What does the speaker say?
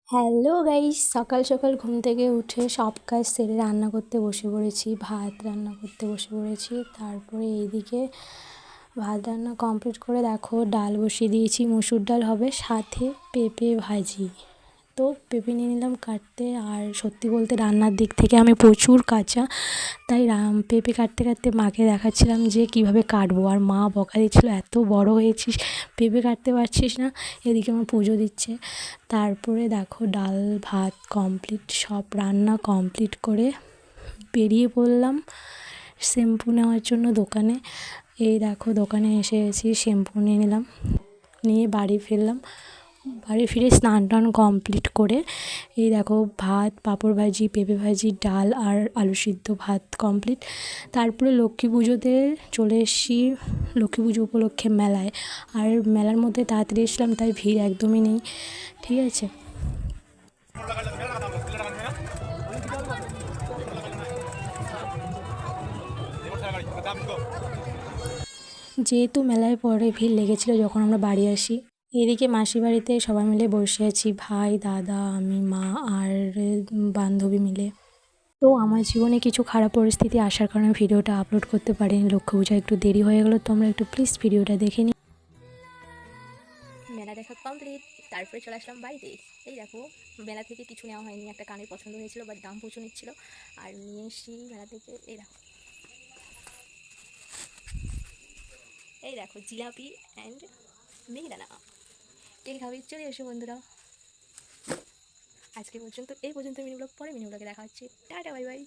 Hello guys, সকাল সকাল ঘুম থেকে উঠে সব কাজ সেরে রান্না করতে বসে পড়েছি। ভাত রান্না করতে বসে পড়েছি। তারপরে এইদিকে ভাত রান্না কমপ্লিট করে দেখো ডাল বসিয়ে দিয়েছি, মুসুর ডাল হবে, সাথে পেঁপে ভাজি। তো পেঁপে নিয়ে নিলাম কাটতে। আর সত্যি বলতে রান্নার দিক থেকে আমি প্রচুর কাঁচা, তাই পেঁপে কাটতে কাটতে মাকে দেখাচ্ছিলাম যে কীভাবে কাটবো। আর মা বকা দিচ্ছিলো, এত বড় হয়েছিস পেঁপে কাটতে পারছিস না। এদিকে আমার পুজো দিচ্ছে। তারপরে দেখো ডাল ভাত কমপ্লিট, সব রান্না কমপ্লিট করে বেরিয়ে পড়লাম শ্যাম্পু নেওয়ার জন্য দোকানে। এই দেখো দোকানে এসে গেছি, শ্যাম্পু নিয়ে নিলাম, নিয়ে বাড়ি ফিরলাম। বাড়ি ফিরে স্নান টান কমপ্লিট করে এই দেখো ভাত, পাঁপড় ভাজি, পেঁপে ভাজি, ডাল আর আলু সিদ্ধ, ভাত কমপ্লিট। তারপরে লক্ষ্মী পুজোতে চলে এসেছি, লক্ষ্মী পুজো উপলক্ষে মেলায়। আর মেলার মধ্যে তাড়াতাড়ি এসলাম, তাই ভিড় একদমই নেই, ঠিক আছে। যেহেতু মেলায় পরে ভিড় লেগেছিল যখন আমরা বাড়ি আসি। এদিকে মাসি বাড়িতে সবাই মিলে বসে আছি, ভাই, দাদা, আমি, মা আর বান্ধবী মিলে। তো আমার জীবনে কিছু খারাপ পরিস্থিতি আসার কারণে ভিডিওটা আপলোড করতে পারিনি। লক্ষ্মী পূজা একটু দেরি হয়ে গেলো, তোমরা একটু প্লিজ ভিডিওটা দেখে নিই। মেলা দেখা কমপ্লিট, তারপরে চলে আসলাম বাড়িতে। এই দেখো মেলা থেকে কিছু নেওয়া হয়নি, একটা কানের পছন্দ হয়েছিল বাট দাম প্রচুর নিচ্ছিল, আর নিয়ে এসছি মেলা থেকে। এই দেখো জিলাপি অ্যান্ড মিহিদানা। কে খাবে চলে এসো বন্ধুরা। আজকে পর্যন্ত এই পর্যন্ত মিনি ব্লগ, পরে মিনি ব্লগে দেখা হচ্ছে। Tata, bye bye.